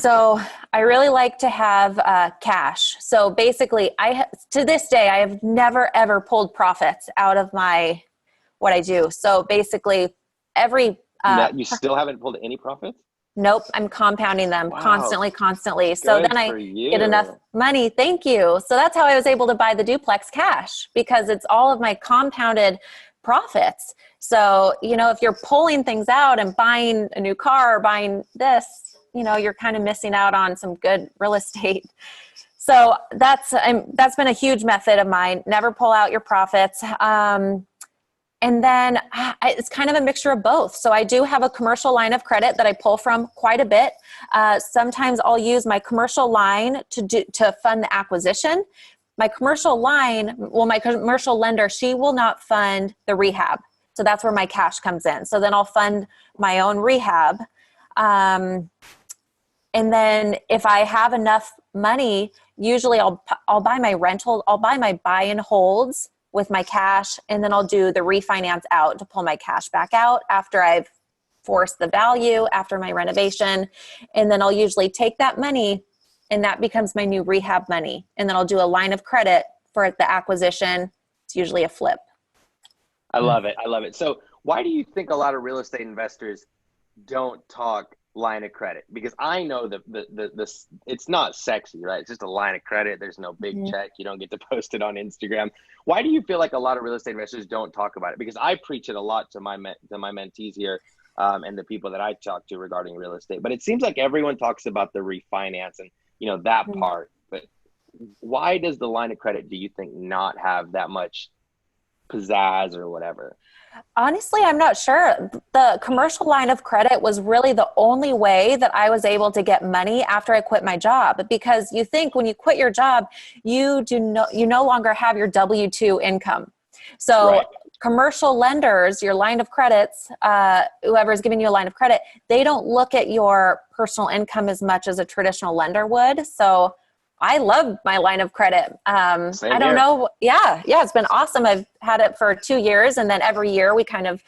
So I really like to have cash. So basically, to this day, I have never ever pulled profits out of what I do. So basically, every You still haven't pulled any profits? nope, I'm compounding them Wow, constantly. So good then I for get enough you. money. Thank you. So that's how I was able to buy the duplex cash, because it's all of my compounded profits. So, if you're pulling things out and buying a new car or buying this, you're kind of missing out on some good real estate. So that's been a huge method of mine. Never pull out your profits. And then it's kind of a mixture of both. So I do have a commercial line of credit that I pull from quite a bit. Sometimes I'll use my commercial line to fund the acquisition. My commercial lender, she will not fund the rehab. So that's where my cash comes in. So then I'll fund my own rehab. And then if I have enough money, usually I'll buy my rental, I'll buy my buy and holds with my cash, and then I'll do the refinance out to pull my cash back out after I've forced the value after my renovation. And then I'll usually take that money, and that becomes my new rehab money. And then I'll do a line of credit for the acquisition. It's usually a flip. I love it. I love it. So why do you think a lot of real estate investors don't talk line of credit? Because I know the it's not sexy, right? It's just a line of credit. There's no big check. You don't get to post it on Instagram. Why do you feel like a lot of real estate investors don't talk about it? Because I preach it a lot to my mentees here, and the people that I talk to regarding real estate. But it seems like everyone talks about the refinance and that part. But why does the line of credit, do you think, not have that much pizzazz or whatever? Honestly, I'm not sure. The commercial line of credit was really the only way that I was able to get money after I quit my job. Because you think when you quit your job, you no longer have your W-2 income. So Right. commercial lenders, your line of credits, whoever's giving you a line of credit, they don't look at your personal income as much as a traditional lender would. So I love my line of credit. I don't know. Yeah, it's been awesome. I've had it for 2 years, and then every year we kind of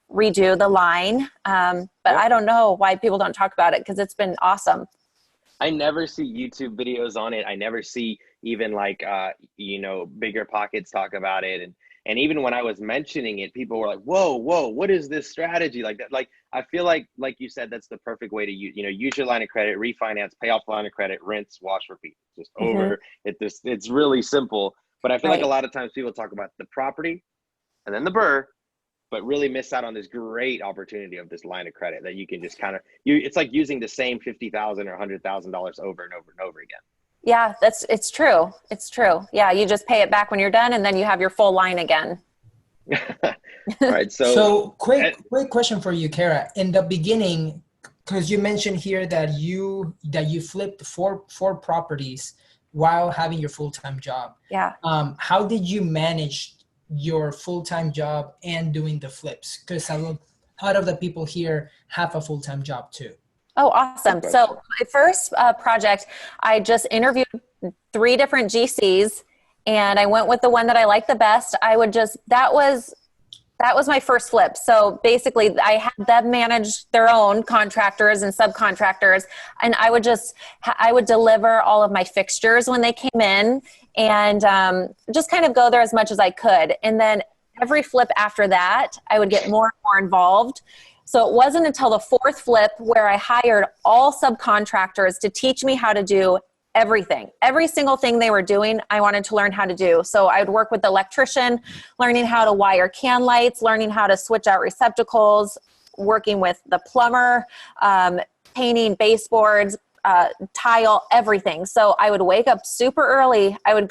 redo the line. But I don't know why people don't talk about it, because it's been awesome. I never see YouTube videos on it. I never see even Bigger Pockets talk about it. And even when I was mentioning it, people were like, whoa, what is this strategy like that? Like, I feel like you said, that's the perfect way to use your line of credit, refinance, pay off the line of credit, rinse, wash, repeat, just over it. It's really simple. But I feel like a lot of times people talk about the property and then the burr, but really miss out on this great opportunity of this line of credit that you can just it's like using the same $50,000 or $100,000 over and over and over again. Yeah, it's true. It's true. Yeah, you just pay it back when you're done, and then you have your full line again. All right. So quick question for you, Kara. In the beginning, because you mentioned here that you flipped four properties while having your full-time job. Yeah. How did you manage your full-time job and doing the flips? Because a lot of the people here have a full-time job too. Oh, awesome. So my first project, I just interviewed 3 different GCs, and I went with the one that I liked the best. That was my first flip. So basically I had them manage their own contractors and subcontractors, and I would deliver all of my fixtures when they came in, and just kind of go there as much as I could. And then every flip after that, I would get more and more involved. So it wasn't until the 4th flip where I hired all subcontractors to teach me how to do everything. Every single thing they were doing, I wanted to learn how to do. So I would work with the electrician, learning how to wire can lights, learning how to switch out receptacles, working with the plumber, painting baseboards, tile, everything. So I would wake up super early. I would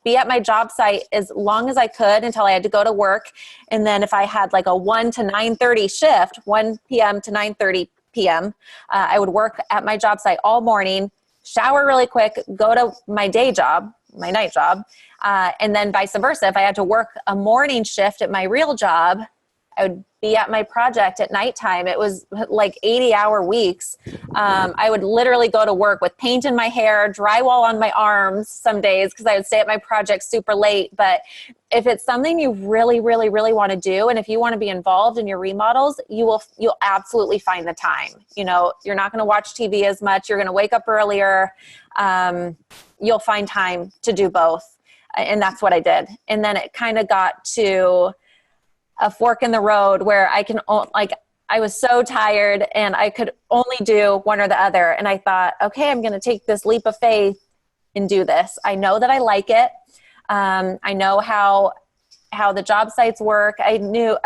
be at my job site as long as I could until I had to go to work. And then if I had like a 1 to 9:30 shift, 1 p.m. to 9:30 p.m., I would work at my job site all morning, shower really quick, go to my day job, my night job. And then vice versa. If I had to work a morning shift at my real job, I would be at my project at nighttime. It was like 80-hour weeks. I would literally go to work with paint in my hair, drywall on my arms some days because I would stay at my project super late. But if it's something you really, really, really want to do, and if you want to be involved in your remodels, you'll absolutely find the time. You know, you're not going to watch TV as much. You're going to wake up earlier. You'll find time to do both. And that's what I did. And then it kind of got to a fork in the road where I was so tired and I could only do one or the other. And I thought, okay, I'm going to take this leap of faith and do this. I know that I like it. I know how the job sites work. I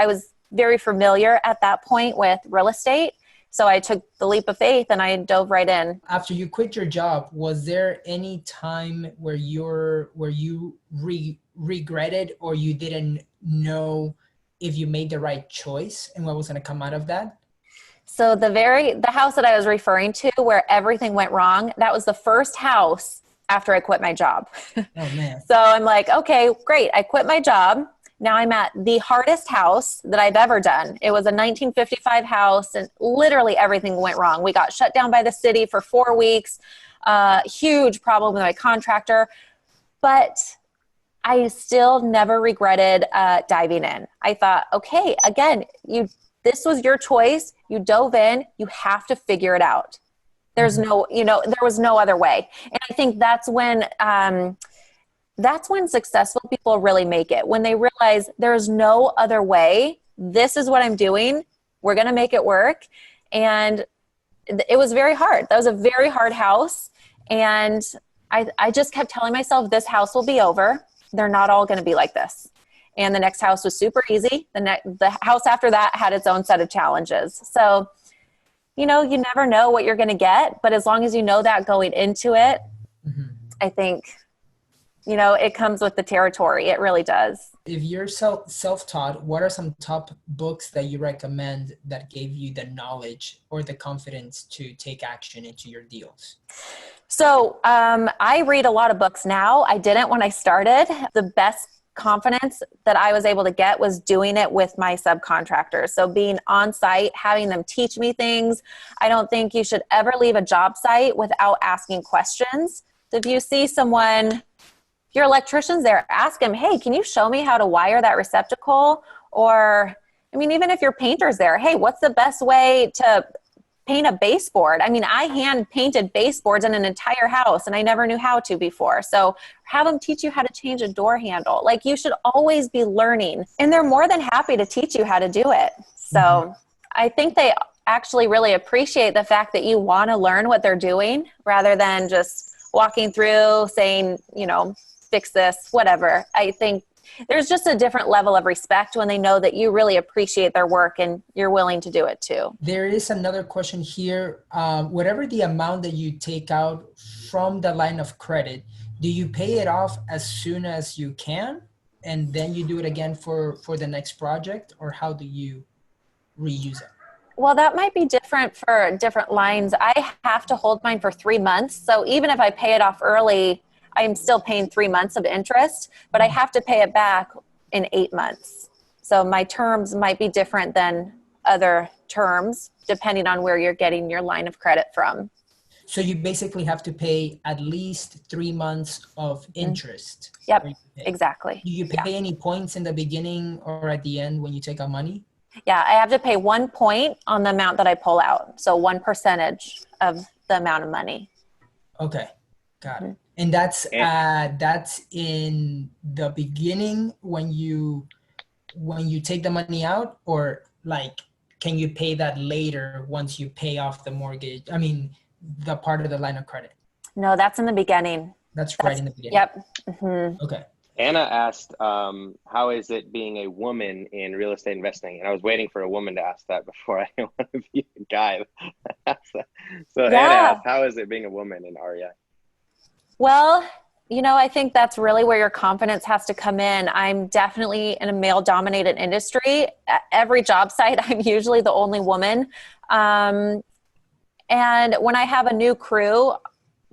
was very familiar at that point with real estate. So I took the leap of faith and I dove right in. After you quit your job, was there any time where you regretted or you didn't know if you made the right choice and what was going to come out of that? So the house that I was referring to where everything went wrong, that was the first house after I quit my job. Oh man. So I'm like, okay, great. I quit my job. Now I'm at the hardest house that I've ever done. It was a 1955 house and literally everything went wrong. We got shut down by the city for 4 weeks. Huge problem with my contractor. But I still never regretted diving in. I thought, okay, again, this was your choice. You dove in. You have to figure it out. There's there was no other way. And I think that's when successful people really make it. When they realize there's no other way. This is what I'm doing. We're going to make it work. And it was very hard. That was a very hard house. And I just kept telling myself, this house will be over. They're not all going to be like this. And the next house was super easy. The house after that had its own set of challenges. So, you never know what you're going to get, but as long as you know that going into it, I think, it comes with the territory. It really does. If you're self-taught, what are some top books that you recommend that gave you the knowledge or the confidence to take action into your deals? So I read a lot of books now. I didn't when I started. The best confidence that I was able to get was doing it with my subcontractors. So being on site, having them teach me things. I don't think you should ever leave a job site without asking questions. So if you see someone, if your electrician's there, ask him, hey, can you show me how to wire that receptacle? Or, even if your painter's there, hey, what's the best way to paint a baseboard? I hand painted baseboards in an entire house and I never knew how to before. So have them teach you how to change a door handle. Like, you should always be learning, and they're more than happy to teach you how to do it. So I think they actually really appreciate the fact that you want to learn what they're doing rather than just walking through saying, fix this, whatever. I think there's just a different level of respect when they know that you really appreciate their work and you're willing to do it too. There is another question here. Whatever the amount that you take out from the line of credit, do you pay it off as soon as you can and then you do it again for the next project, or how do you reuse it? Well, that might be different for different lines. I have to hold mine for 3 months. So even if I pay it off early, I'm still paying 3 months of interest, but I have to pay it back in 8 months. So my terms might be different than other terms, depending on where you're getting your line of credit from. So you basically have to pay at least 3 months of interest. Yep, exactly. Do you pay any points in the beginning or at the end when you take out money? Yeah, I have to pay 1 point on the amount that I pull out. So 1% of the amount of money. Okay, got it. And that's in the beginning when you take the money out, or like, can you pay that later once you pay off the mortgage? The part of the line of credit. No, that's in the beginning. That's right in the beginning. Yep. Okay. Anna asked, how is it being a woman in real estate investing? And I was waiting for a woman to ask that before. I didn't want to be a guy. So Anna asked, how is it being a woman in REI? Well, I think that's really where your confidence has to come in. I'm definitely in a male-dominated industry. At every job site, I'm usually the only woman. And when I have a new crew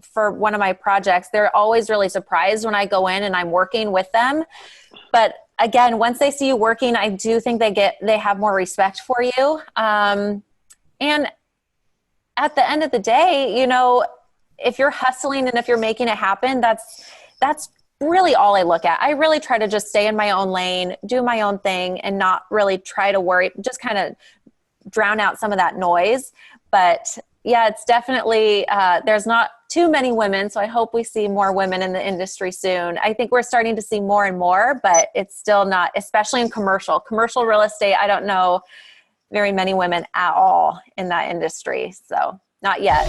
for one of my projects, they're always really surprised when I go in and I'm working with them. But again, once they see you working, I do think they have more respect for you. And at the end of the day, you know, if you're hustling and if you're making it happen, that's really all I look at. I really try to just stay in my own lane, do my own thing, and not really try to worry, just kind of drown out some of that noise. But yeah, it's definitely, there's not too many women. So I hope we see more women in the industry soon. I think we're starting to see more and more, but it's still not, especially in commercial real estate. I don't know very many women at all in that industry. So not yet.